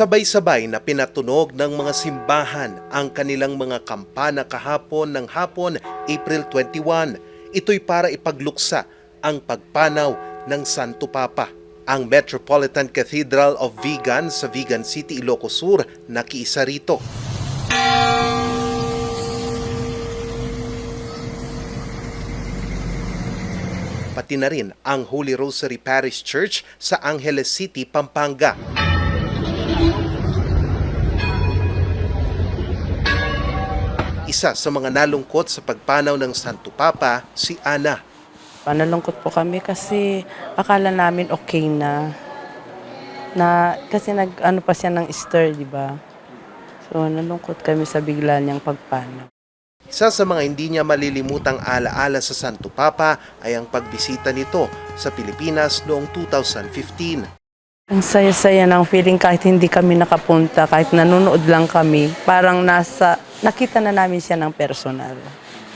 Sabay-sabay na pinatunog ng mga simbahan ang kanilang mga kampana kahapon ng hapon, April 21. Ito'y para ipagluksa ang pagpanaw ng Santo Papa. Ang Metropolitan Cathedral of Vigan sa Vigan City, Ilocos Sur, nakiisa rito. Pati na rin ang Holy Rosary Parish Church sa Angeles City, Pampanga. Isa sa mga nalungkot sa pagpanaw ng Santo Papa, si Ana. Nalungkot po kami kasi akala namin okay na. Kasi nag-ano pa siya ng stir, di ba? So nalungkot kami sa bigla niyang pagpanaw. Isa sa mga hindi niya malilimutang alaala sa Santo Papa ay ang pagbisita nito sa Pilipinas noong 2015. Ang saya-saya ng feeling kahit hindi kami nakapunta, kahit nanonood lang kami, parang nakita na namin siya ng personal.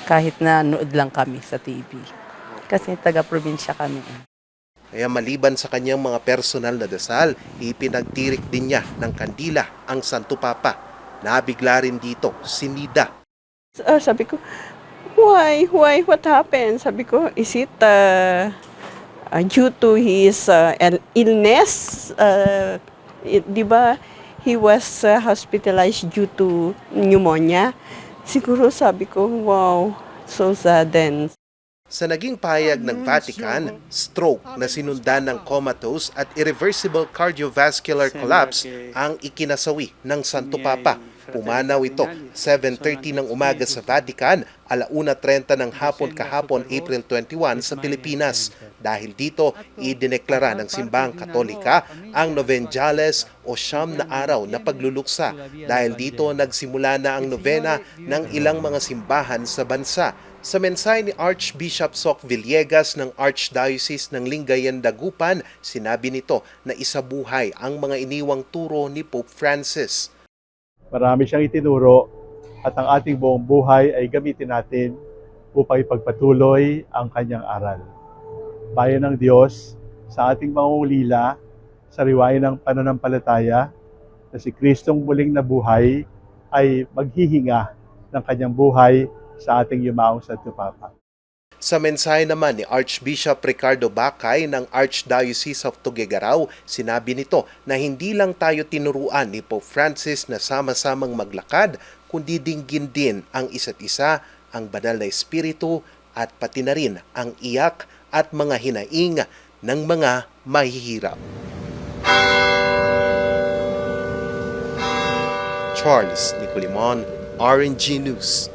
Kahit nanood lang kami sa TV. Kasi taga-probinsya kami. Kaya maliban sa kanyang mga personal na dasal, ipinagtirik din niya ng kandila ang Santo Papa. Nabigla rin dito si Nida. Sabi ko, why, what happened? Sabi ko, is it due to his illness? Di ba, he was hospitalized due to pneumonia. Siguro sabi ko, wow, so sudden. Sa naging pahayag ng Vatican, stroke na sinundan ng comatose at irreversible cardiovascular collapse ang ikinasawi ng Santo Papa. Pumanaw ito 7:30 ng umaga sa Vatican, 1:30 ng hapon kahapon April 21 sa Pilipinas. Dahil dito, idineklara ng Simbahang Katolika ang Novenjales o siyam na araw na pagluluksa. Dahil dito, nagsimula na ang novena ng ilang mga simbahan sa bansa. Sa mensahe ni Archbishop Soc Villegas ng Archdiocese ng Lingayen, Dagupan, sinabi nito na isabuhay ang mga iniwang turo ni Pope Francis. Marami siyang itinuro at ang ating buong buhay ay gamitin natin upang ipagpatuloy ang kanyang aral. Bayan ng Diyos, sa ating mangungulila, sa riwayan ng pananampalataya, na si Kristong muling nabuhay ay maghihinga ng kanyang buhay sa ating yumaong Santo Papa. Sa mensahe naman ni Archbishop Ricardo Bacay ng Archdiocese of Tuguegarao, sinabi nito na hindi lang tayo tinuruan ni Pope Francis na sama-samang maglakad, kundi dinggin din ang isa't isa, ang banal na espiritu at pati na rin ang iyak at mga hinaing ng mga mahihirap. Charles Nicolimon, RNG News.